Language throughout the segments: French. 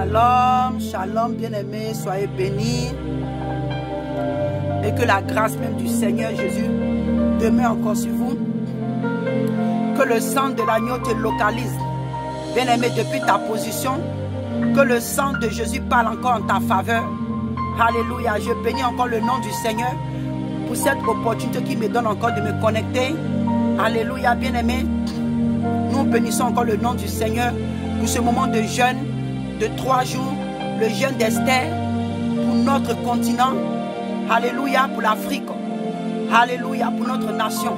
Shalom, shalom bien-aimés, soyez bénis. Et que la grâce même du Seigneur Jésus demeure encore sur vous. Que le sang de l'agneau te localise, bien-aimé, depuis ta position. Que le sang de Jésus parle encore en ta faveur. Alléluia, je bénis encore le nom du Seigneur pour cette opportunité qui me donne encore de me connecter. Alléluia, bien-aimé. Nous bénissons encore le nom du Seigneur pour ce moment de jeûne de 3 jours, le jeûne d'Esther pour notre continent. Alléluia, pour l'Afrique. Alléluia, pour notre nation.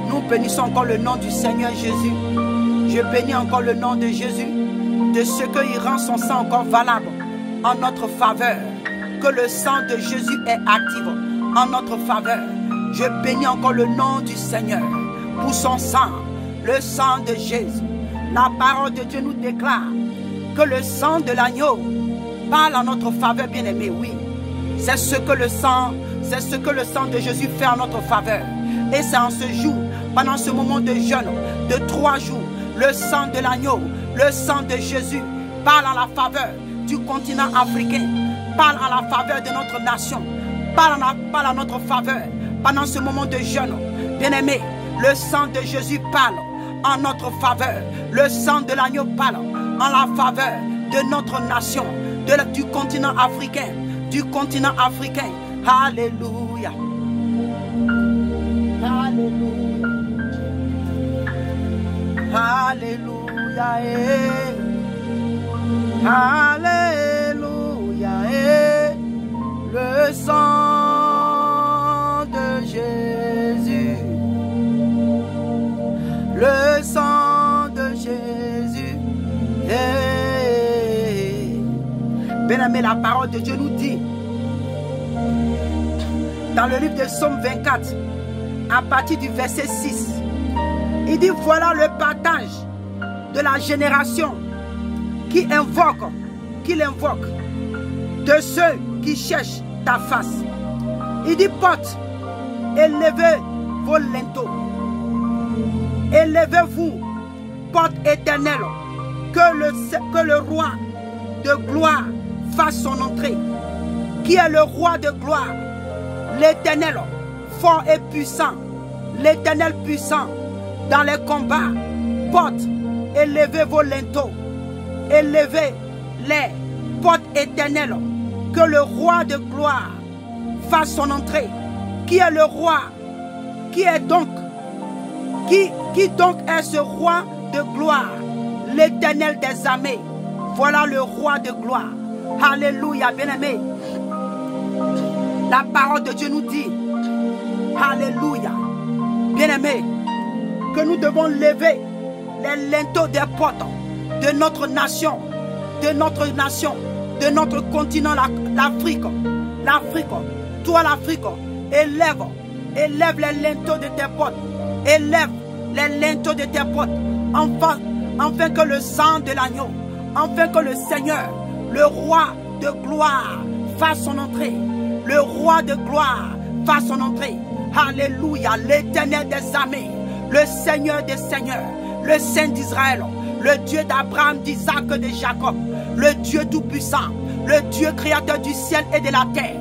Nous bénissons encore le nom du Seigneur Jésus. Je bénis encore le nom de Jésus, de ce qu'il rend son sang encore valable en notre faveur. Que le sang de Jésus est actif en notre faveur. Je bénis encore le nom du Seigneur pour son sang, le sang de Jésus. La parole de Dieu nous déclare que le sang de l'agneau parle en notre faveur, bien-aimé. Oui, c'est ce que le sang de Jésus fait en notre faveur. Et c'est en ce jour, pendant ce moment de jeûne de 3 jours, le sang de l'agneau, le sang de Jésus parle en la faveur du continent africain, parle en la faveur de notre nation, parle en notre faveur pendant ce moment de jeûne. Bien-aimé, le sang de Jésus parle en notre faveur. Le sang de l'agneau parle en la faveur de notre nation, du continent africain, Alléluia. Alléluia. Alléluia. Alléluia. Le sang de Jésus. Le sang de Jésus. Bien-aimé, la parole de Dieu nous dit dans le livre de Psaume 24, à partir du verset 6, il dit: voilà le partage de la génération qui l'invoque, de ceux qui cherchent ta face. Il dit: porte, élevez vos linteaux, élevez-vous, porte éternelle, que le roi de gloire fasse son entrée. Qui est le roi de gloire? L'Éternel, fort et puissant, l'Éternel puissant dans les combats. Porte, élevez vos linteaux, élevez-les, porte éternelle, que le roi de gloire fasse son entrée. Qui est le roi? Qui donc est ce roi de gloire? L'Éternel des armées. Voilà le roi de gloire. Alléluia, bien-aimé. La parole de Dieu nous dit, alléluia, bien-aimé, que nous devons lever les linteaux des portes de notre nation, de notre continent, l'Afrique. Toi l'Afrique, élève les linteaux de tes portes, élève les linteaux de tes portes, afin que le sang de l'agneau, afin que le Seigneur, le roi de gloire, fasse son entrée. Le roi de gloire fasse son entrée. Alléluia, l'Éternel des armées, le Seigneur des seigneurs, le Saint d'Israël, le Dieu d'Abraham, d'Isaac et de Jacob, le Dieu tout-puissant, le Dieu créateur du ciel et de la terre.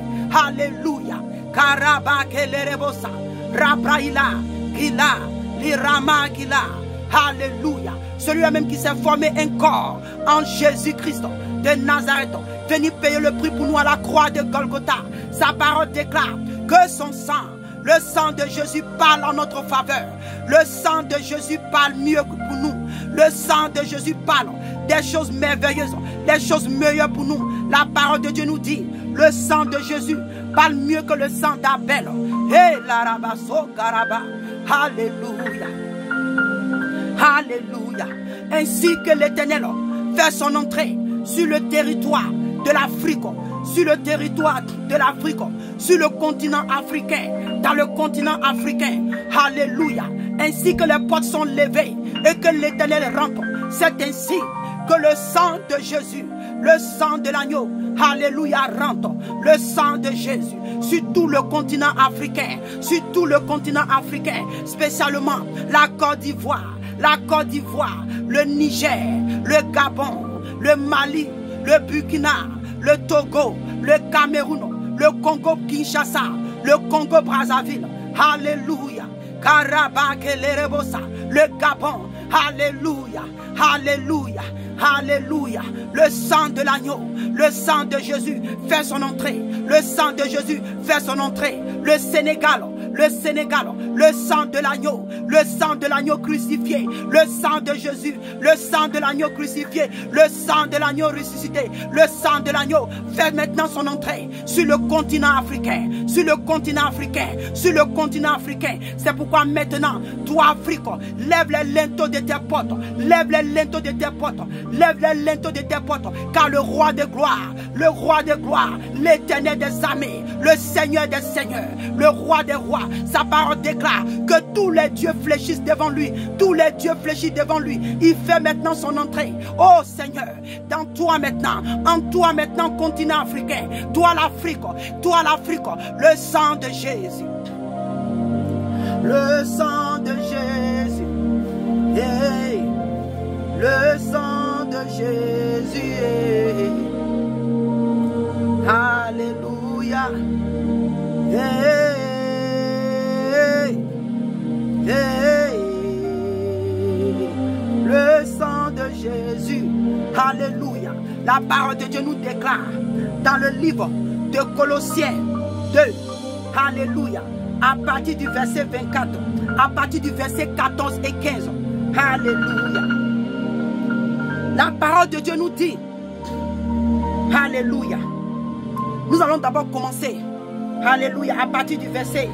Alléluia. Karabakelerebosha, Rabraïla, Gila, Lirama Gila. Alléluia. Celui-là même qui s'est formé un corps en Jésus-Christ de Nazareth, venu payer le prix pour nous à la croix de Golgotha. Sa parole déclare que son sang, le sang de Jésus parle en notre faveur. Le sang de Jésus parle mieux que pour nous. Le sang de Jésus parle des choses merveilleuses, des choses meilleures pour nous. La parole de Dieu nous dit, le sang de Jésus parle mieux que le sang d'Abel. Hey, l'arabaso garaba. Alléluia. Alléluia. Ainsi que l'Éternel fait son entrée sur le territoire de l'Afrique, sur le territoire de l'Afrique, sur le continent africain, dans le continent africain. Alléluia. Ainsi que les portes sont levées et que l'Éternel rentre. C'est ainsi que le sang de Jésus, le sang de l'agneau, alléluia, rentre. Le sang de Jésus sur tout le continent africain, spécialement la Côte d'Ivoire, le Niger, le Gabon, le Mali, le Burkina, le Togo, le Cameroun, le Congo-Kinshasa, le Congo-Brazzaville. Alléluia. Le Gabon. Alléluia. Alléluia. Alléluia. Le sang de l'agneau, le sang de Jésus fait son entrée. Le sang de Jésus fait son entrée. Le Sénégal, le sang de l'agneau, le sang de l'agneau crucifié, le sang de Jésus, le sang de l'agneau crucifié, le sang de l'agneau ressuscité, le sang de l'agneau fait maintenant son entrée sur le continent africain, sur le continent africain, sur le continent africain. C'est pourquoi maintenant, toi Afrique, lève les linteaux de tes potes, lève les linteaux de tes potes, lève les linteaux de tes potes, car le roi de gloire, l'Éternel des armées, le Seigneur des seigneurs, le roi des rois, sa parole déclare que tous les dieux fléchissent devant lui, tous les dieux fléchissent devant lui. Il fait maintenant son entrée. Oh Seigneur, dans toi maintenant, en toi maintenant, continent africain, toi l'Afrique, le sang de Jésus, le sang de Jésus, hey, le sang de Jésus, hey. Alléluia. Hey, hey, le sang de Jésus. Alléluia. La parole de Dieu nous déclare dans le livre de Colossiens 2. Alléluia. À partir du verset 24, à partir du verset 14 et 15. Alléluia. La parole de Dieu nous dit, alléluia. Nous allons d'abord commencer, alléluia, à partir du verset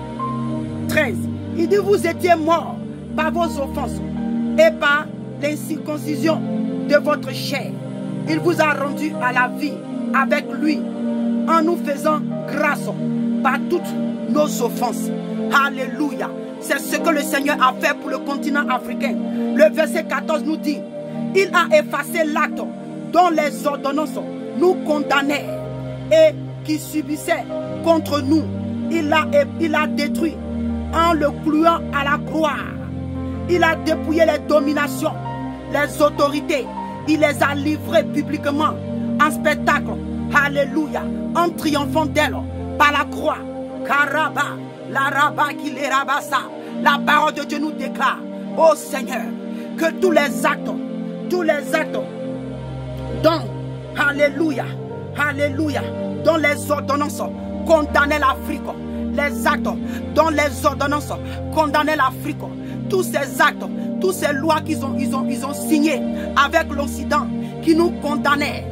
13. Il dit, vous étiez morts par vos offenses et par l'incirconcision de votre chair. Il vous a rendu à la vie avec lui en nous faisant grâce par toutes nos offenses. Alléluia. C'est ce que le Seigneur a fait pour le continent africain. Le verset 14 nous dit, il a effacé l'acte dont les ordonnances nous condamnaient et qui subissait contre nous. Il a détruit en le clouant à la croix. Il a dépouillé les dominations, les autorités. Il les a livrées publiquement en spectacle. Alléluia. En triomphant d'elles par la croix. Karaba, la rabat qui les rabassa. La parole de Dieu nous déclare, ô Seigneur, que tous les actes dont, alléluia, alléluia, dont les ordonnances condamnaient l'Afrique, les actes dont les ordonnances condamnaient l'Afrique, tous ces actes, toutes ces lois qu'ils ont signées avec l'Occident, qui nous condamnaient,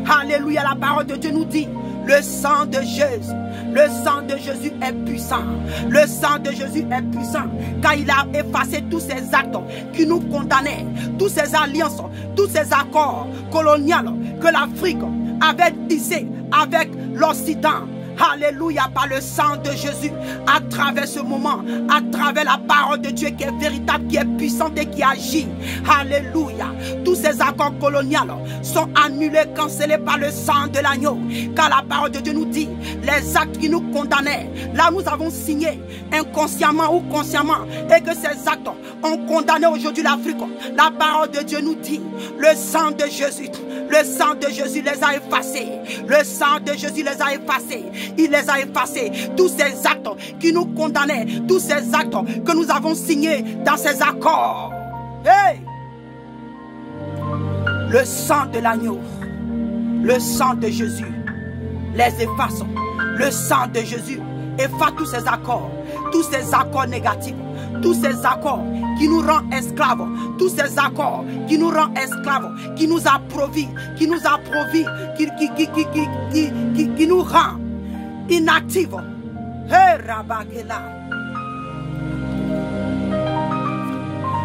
alléluia, la parole de Dieu nous dit, le sang de Jésus est puissant. Le sang de Jésus est puissant. Car il a effacé tous ces actes qui nous condamnaient. Toutes ces alliances, tous ces accords coloniaux que l'Afrique avait tissés avec l'Occident. Alléluia, par le sang de Jésus, à travers ce moment, à travers la parole de Dieu qui est véritable, qui est puissante et qui agit. Alléluia. Tous ces accords coloniaux sont annulés, cancellés par le sang de l'agneau. Car la parole de Dieu nous dit, les actes qui nous condamnaient, là nous avons signé inconsciemment ou consciemment, et que ces actes ont condamné aujourd'hui l'Afrique. La parole de Dieu nous dit, le sang de Jésus les a effacés. Le sang de Jésus les a effacés. Il les a effacés. Tous ces actes qui nous condamnaient, tous ces actes que nous avons signés dans ces accords. Hey! Le sang de l'agneau, le sang de Jésus les efface. Le sang de Jésus efface tous ces accords négatifs, tous ces accords qui nous rendent esclaves, tous ces accords qui nous rendent esclaves, qui nous approvient, qui nous rend inactifs. Hey, Rabakela.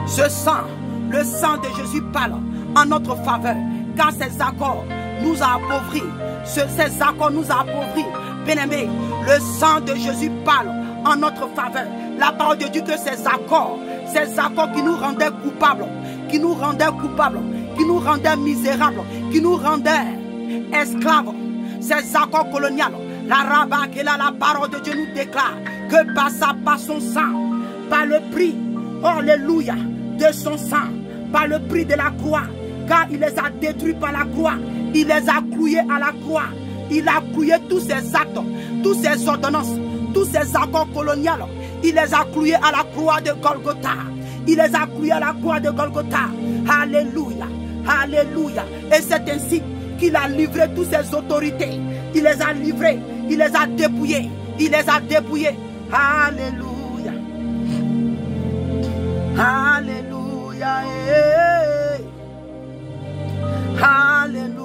Ce sang, le sang de Jésus parle en notre faveur, car ces accords nous a appauvris. Ces accords nous a appauvris. Bien-aimés, le sang de Jésus parle en notre faveur. La parole de Dieu que ces accords qui nous rendaient coupables, qui nous rendaient misérables, qui nous rendaient esclaves, ces accords coloniaux, la rabat, la parole de Dieu nous déclare que par son sang, par le prix, alléluia, de son sang, par le prix de la croix, car il les a détruits par la croix. Il les a cloués à la croix. Il a cloué tous ces actes, toutes ces ordonnances, tous ces accords coloniaux. Il les a cloués à la croix de Golgotha. Il les a cloués à la croix de Golgotha. Alléluia. Alléluia. Et c'est ainsi qu'il a livré toutes ses autorités. Il les a livrés. Il les a dépouillés. Il les a dépouillés. Alléluia. Alléluia. Alléluia.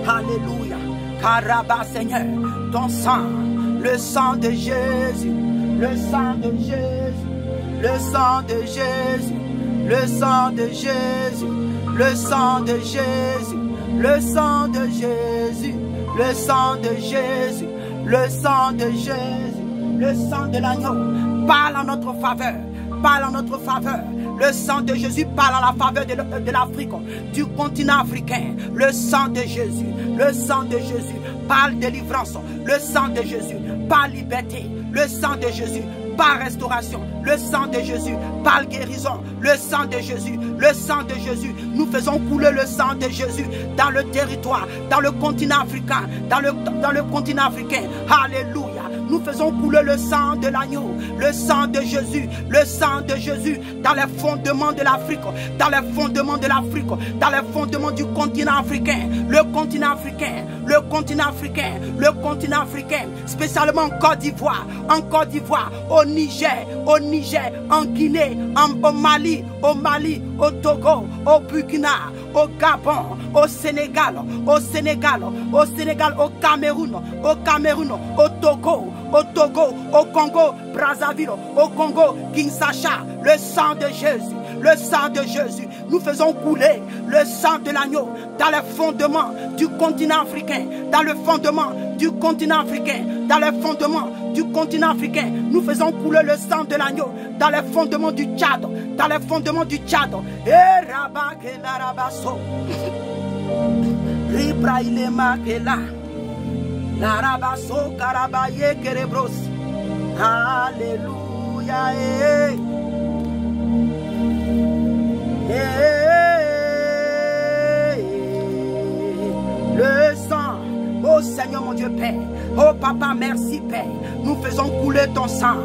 Alléluia. Caraba, Seigneur, ton sang, le sang de Jésus, le sang de Jésus, le sang de Jésus, le sang de Jésus, le sang de Jésus, le sang de Jésus, le sang de Jésus, le sang de Jésus, le sang de l'agneau parle en notre faveur, parle en notre faveur. Le sang de Jésus parle en la faveur de l'Afrique, du continent africain. Le sang de Jésus, le sang de Jésus parle délivrance. Le sang de Jésus parle liberté. Le sang de Jésus parle restauration. Le sang de Jésus parle guérison. Le sang de Jésus, le sang de Jésus. Nous faisons couler le sang de Jésus dans le territoire, dans le continent africain, dans le continent africain. Alléluia. Nous faisons couler le sang de l'agneau, le sang de Jésus, le sang de Jésus dans les fondements de l'Afrique, dans les fondements de l'Afrique, dans les fondements du continent africain, le continent africain, le continent africain, le continent africain, spécialement en Côte d'Ivoire, au Niger, en Guinée, au Mali, au Togo, au Burkina, au Gabon, au Sénégal, au Cameroun, au Togo, au Congo, Brazzaville, au Congo, Kinshasa, le sang de Jésus, le sang de Jésus. Nous faisons couler le sang de l'agneau dans les fondements du continent africain, dans le fondement du continent africain, dans les fondements du continent africain. Nous faisons couler le sang de l'agneau dans les fondements du Tchad, dans les fondements du Tchad. Et Rabakela Rabaso, Ribrailema Kela, Larabaso Karabaye Kerebros. Alléluia. Le sang, oh Seigneur mon Dieu Père, oh Papa merci Père, nous faisons couler ton sang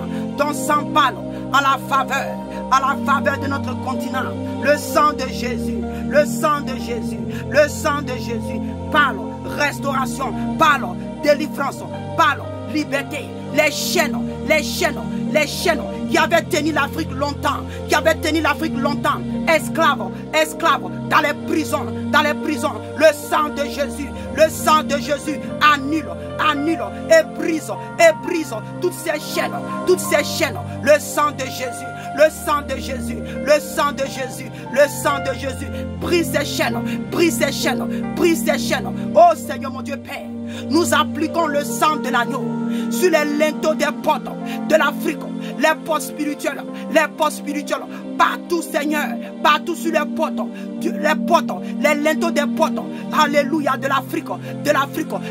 parle à la faveur de notre continent, le sang de Jésus, le sang de Jésus, le sang de Jésus, parle restauration, parle délivrance, parle liberté, les chaînes qui avaient tenu l'Afrique longtemps, esclaves dans les prisons, le sang de Jésus annule et brise toutes ces chaînes, le sang de Jésus, le sang de Jésus, le sang de Jésus, le sang de Jésus, brise ces chaînes, oh Seigneur mon Dieu Père, nous appliquons le sang de l'agneau sur les linteaux des portes de l'Afrique, les portes spirituelles, partout Seigneur, partout sur les portes, les linteaux des portes, alléluia, de l'Afrique,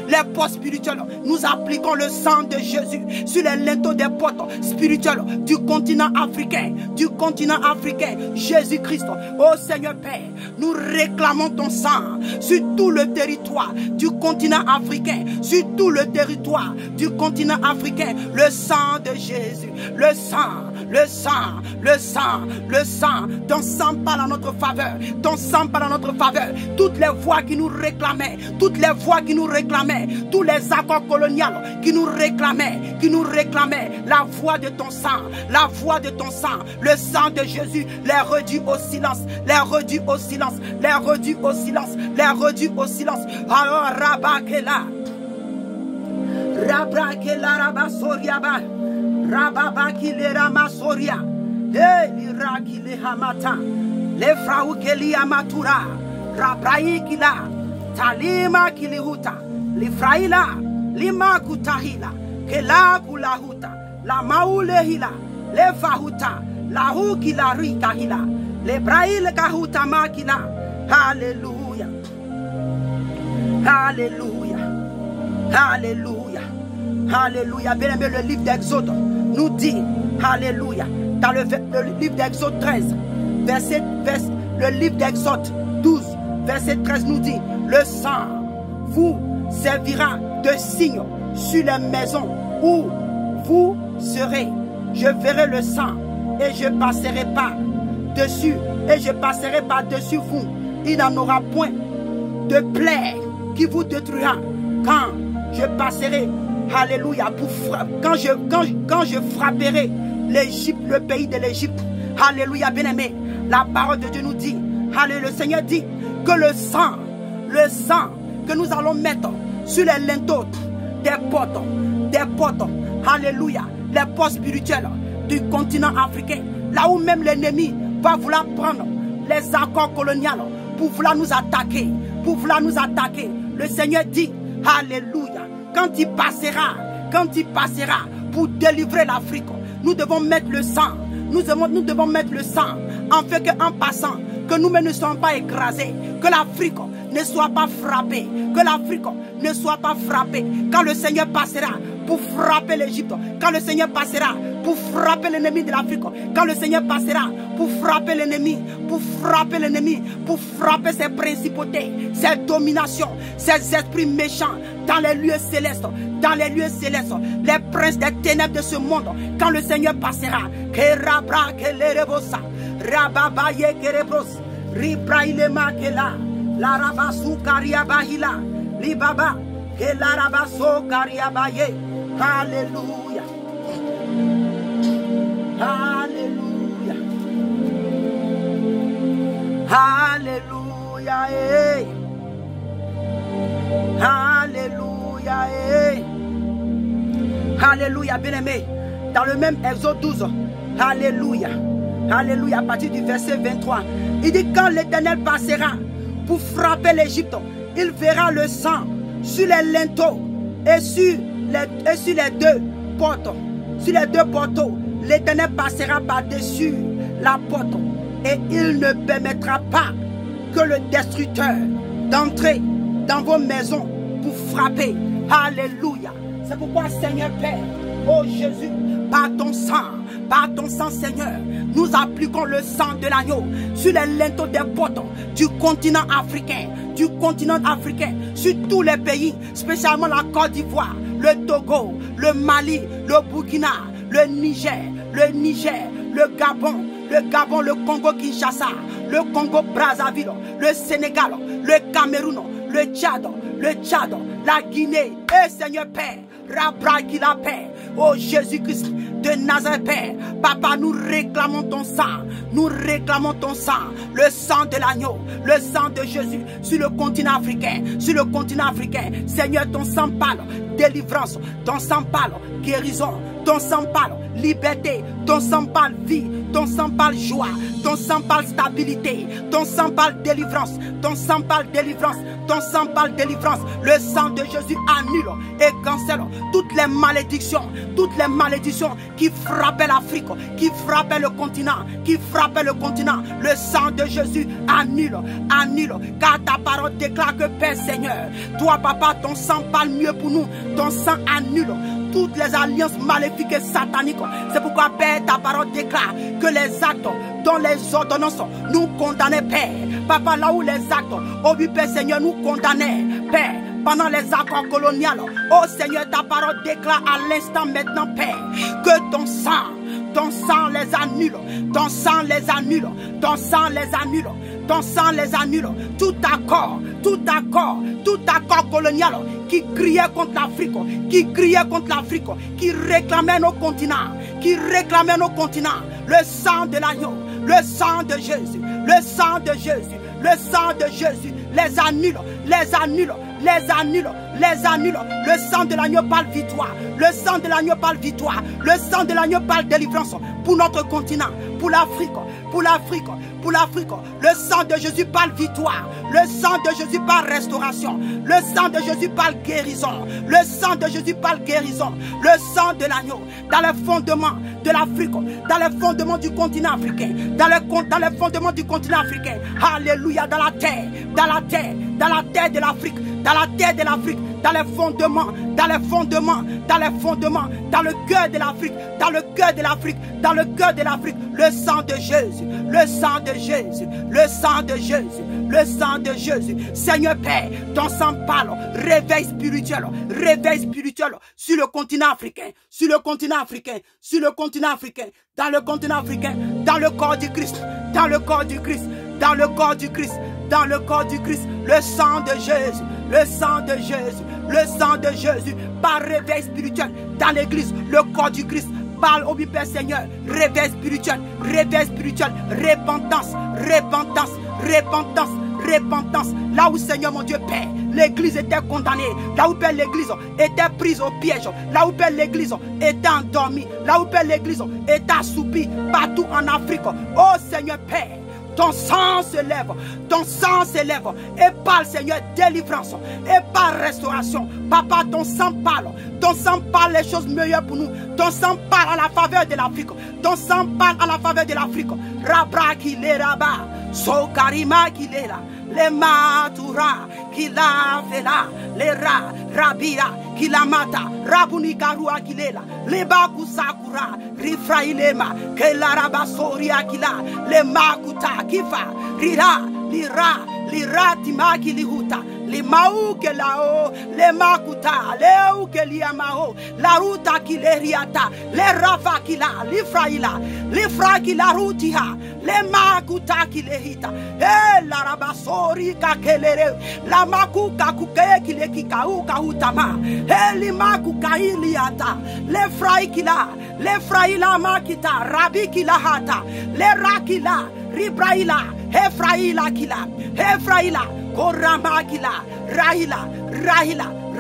les portes spirituelles, nous appliquons le sang de Jésus sur les linteaux des portes spirituelles du continent africain, Jésus-Christ, oh Seigneur Père, nous réclamons ton sang sur tout le territoire du continent africain, le sang de Jésus, le sang, ton sang parle en notre faveur, toutes les voix qui nous réclamaient, tous les accords coloniaux qui nous réclamaient, la voix de ton sang, le sang de Jésus, les réduit au silence, alors Rabakela, Rabasoriaba, Rababakile Ramasoria, Lirakile Hamata, Lefraukeli Amatura, Rabraikila, Talima Kilihuta, Lifraila, Lima Kutahila, Kela Kulahuta, La Maulehila, Lefahuta, La Hukila Rikahila, Lebrail Kahuta Makila. Alléluia. Bien-aimé, le livre d'Exode nous dit, alléluia, Dans le livre d'Exode 13, le livre d'Exode 12, verset 13 nous dit, le sang vous servira de signe sur les maisons où vous serez. Je verrai le sang et je passerai pas dessus, et je passerai par-dessus vous. Il n'en aura point de plaie qui vous détruira quand je passerai, alléluia, quand je frapperai l'Égypte, le pays de l'Égypte. Alléluia, bien-aimé. La parole de Dieu nous dit, alléluia, le Seigneur dit que le sang que nous allons mettre sur les linteaux des portes, alléluia, les portes spirituelles du continent africain, là où même l'ennemi va vouloir prendre les accords coloniaux pour vouloir nous attaquer, le Seigneur dit, alléluia, quand il passera pour délivrer l'Afrique, nous devons mettre le sang, nous devons mettre le sang, en fait qu'en passant, que nous-mêmes ne soyons pas écrasés, que l'Afrique ne soit pas frappée, quand le Seigneur passera pour frapper l'Égypte, quand le Seigneur passera pour frapper l'ennemi de l'Afrique, quand le Seigneur passera pour frapper l'ennemi, pour frapper ses principautés, ses dominations, ses esprits méchants dans les lieux célestes, les princes des ténèbres de ce monde, quand le Seigneur passera, la rabasu kariabahila, libaba, que la rabaso kariabaye. Alléluia. Alléluia. Alléluia. Alléluia. Alléluia, bien-aimé. Dans le même Exode 12, alléluia. Alléluia, à partir du verset 23. Il dit, quand l'Éternel passera pour frapper l'Égypte, il verra le sang sur les linteaux et sur les deux portes. Sur les deux poteaux, l'Éternel passera par-dessus la porte et il ne permettra pas que le destructeur d'entrer dans vos maisons pour frapper. Alléluia. C'est pourquoi, Seigneur Père, oh Jésus, par ton sang, Seigneur, nous appliquons le sang de l'agneau sur les linteaux des portes du continent africain, sur tous les pays, spécialement la Côte d'Ivoire, le Togo, le Mali, le Burkina, le Niger, le Gabon, le Congo-Kinshasa, le Congo-Brazzaville, le Sénégal, le Cameroun, le Tchad, la Guinée. Et Seigneur Père, Rabra qui la paix, oh Jésus-Christ de Nazareth, Père, Papa, nous réclamons ton sang, le sang de l'agneau, le sang de Jésus sur le continent africain, Seigneur, ton sang parle délivrance, ton sang parle guérison, ton sang parle liberté, ton sang parle vie, ton sang parle joie, ton sang parle stabilité, ton sang parle délivrance, le sang de Jésus annule et cancelle toutes les malédictions qui frappaient l'Afrique, qui frappaient le continent, le sang de Jésus annule, car ta parole déclare que Père Seigneur, toi Papa, ton sang parle mieux pour nous, ton sang annule toutes les alliances maléfiques et sataniques. C'est pourquoi, Père, ta parole déclare que les actes dont les ordonnances nous condamnaient, Père. Papa, là où les actes, oh oui, Père Seigneur, nous condamnaient, Père, pendant les accords coloniaux. Oh Seigneur, ta parole déclare à l'instant maintenant, Père, que ton sang les annule, tout accord colonial qui criait contre l'Afrique, qui réclamait nos continents, le sang de l'agneau, le sang de Jésus, les annule. Le sang de l'agneau parle victoire, le sang de l'agneau parle délivrance pour notre continent, pour l'Afrique. Le sang de Jésus parle victoire, le sang de Jésus parle restauration, le sang de Jésus parle guérison, le sang de l'agneau dans les fondements de l'Afrique, dans les fondements du continent africain, dans les fondements du continent africain. Alléluia, dans la terre de l'Afrique, dans les fondements, dans les fondements, dans les fondements, dans le cœur de l'Afrique, dans le cœur de l'Afrique, dans le cœur de l'Afrique, le sang de Jésus, le sang de Jésus, le sang de Jésus, le sang de Jésus. Seigneur Père, ton sang parle, réveil spirituel sur le continent africain, sur le continent africain, sur le continent africain, dans le continent africain, dans le corps du Christ, dans le corps du Christ, dans le corps du Christ, dans le corps du Christ, le sang de Jésus, le sang de Jésus, le sang de Jésus, par réveil spirituel dans l'église, le corps du Christ. Parle au Père Seigneur, réveil spirituel, repentance, repentance, repentance, repentance. Là où Seigneur mon Dieu Père, l'église était condamnée, là où Père l'église était prise au piège, là où Père l'église était endormie, là où Père l'église était assoupie partout en Afrique. Oh Seigneur Père, ton sang s'élève et par Seigneur délivrance et par restauration. Papa, ton sang parle les choses meilleures pour nous. Ton sang parle à la faveur de l'Afrique. Ton sang parle à la faveur de l'Afrique. Rabra qui l'est là-bas, Sokarima qui l'est là, les matura qui l'a fait là, les rabira qui la mata, rabunikarua qui l'est là, les bakusakura, rifrailema, que la rabasoria qui l'a, les makuta qui fa, rira, lira tima qui lihuta, les maou que là-haut, les makuta, les ou que liamao, la ruta qui les riata, les rafa qui la, les fra qui la rutiha, les makuta qui les hita, et la rabasori kakelere, la makuka kuke qui les kikaou kahutama, et les makuka iliata, les frai qui la, les frai la makita, rabi qui la hata, les rakila, ribraila, Efraïla kila, Efraïla, Korama kila, Rahila,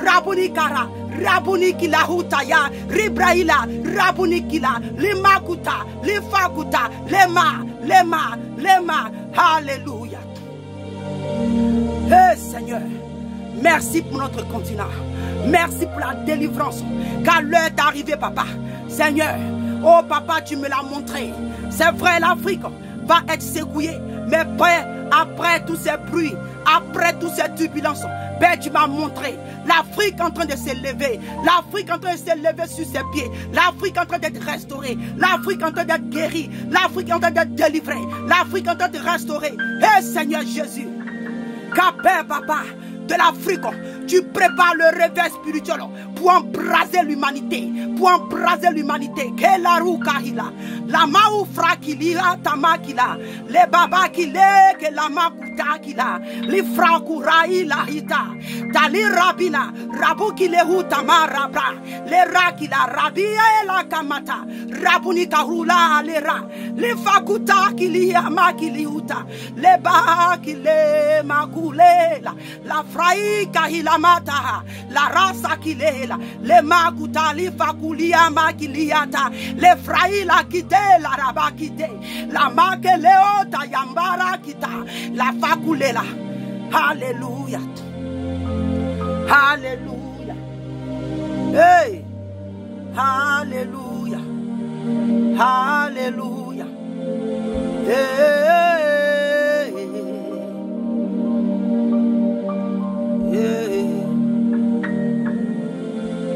Rabunikara, Rabunikila hutaya, Ribraïla, Rabunikila, Limakuta, Lifakuta, Lema, Alléluia. Hey Seigneur, merci pour notre continent, merci pour la délivrance, car l'heure est arrivée, Papa. Seigneur, oh Papa, tu me l'as montré, c'est vrai, l'Afrique va être secouée. Mais Père, après tous ces bruits, après toutes ces turbulences, Père, tu m'as montré l'Afrique en train de s'élever, l'Afrique en train de s'élever sur ses pieds, l'Afrique en train d'être restaurée, l'Afrique en train d'être guérie, l'Afrique en train d'être délivrée, l'Afrique en train de restaurer. Hé Seigneur Jésus, car Père, Papa, de l'Afrique, tu prépares le réveil spirituel pour embraser l'humanité, la maoufra qui lira tamakila, les baba qui lè que la makuta qui la, les frakura ila hita, tali rabina, rabu qui le hutama rabra, les rakila rabia et la kamata, rabuni karula les ra, les fakuta qui li ama qui li huta, les ba qui le makule la frai kahilamata, la rasa qui lè la, les makuta li fakulia makiliata, les frai la kite la raba kite, la makeleota yambara kita, la fakulela. Alléluia. Alléluia. Hey. Alléluia. Alléluia. Hey. Hey.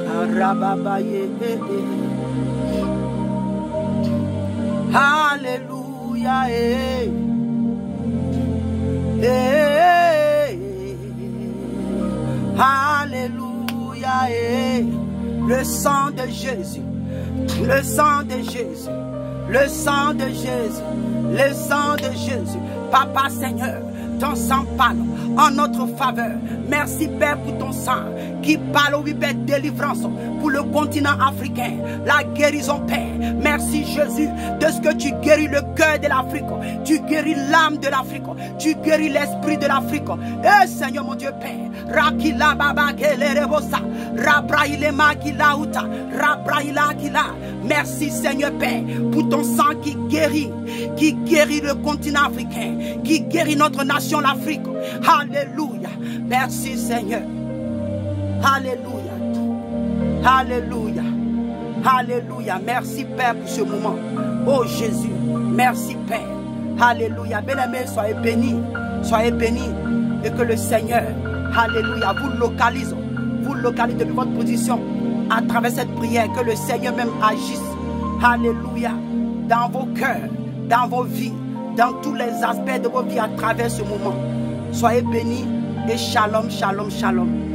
Karababaye. Alléluia. Hey. Hey. Alléluia. Hey. Le sang de Jésus. Le sang de Jésus. Le sang de Jésus. Le sang de Jésus. Papa Seigneur, ton sang parle en notre faveur. Merci Père pour ton sang qui parle, oui Père, délivrance pour le continent africain, la guérison Père. Merci Jésus de ce que tu guéris le cœur de l'Afrique, tu guéris l'âme de l'Afrique, tu guéris l'esprit de l'Afrique. Et Seigneur mon Dieu Père, Rakila Baba Kelerebosa, Rabrailema Kilauta, Rabraila Kila. Merci Seigneur Père pour ton sang qui guérit le continent africain, qui guérit notre nation l'Afrique. Alléluia. Merci Seigneur. Alléluia. Alléluia. Alléluia. Merci Père pour ce moment. Oh Jésus. Merci Père. Alléluia. Bien-aimés, soyez bénis. Soyez bénis. Et que le Seigneur, alléluia, vous localise localité, depuis votre position, à travers cette prière, que le Seigneur même agisse. Alléluia. Dans vos cœurs, dans vos vies, dans tous les aspects de vos vies à travers ce moment. Soyez bénis et shalom, shalom, shalom.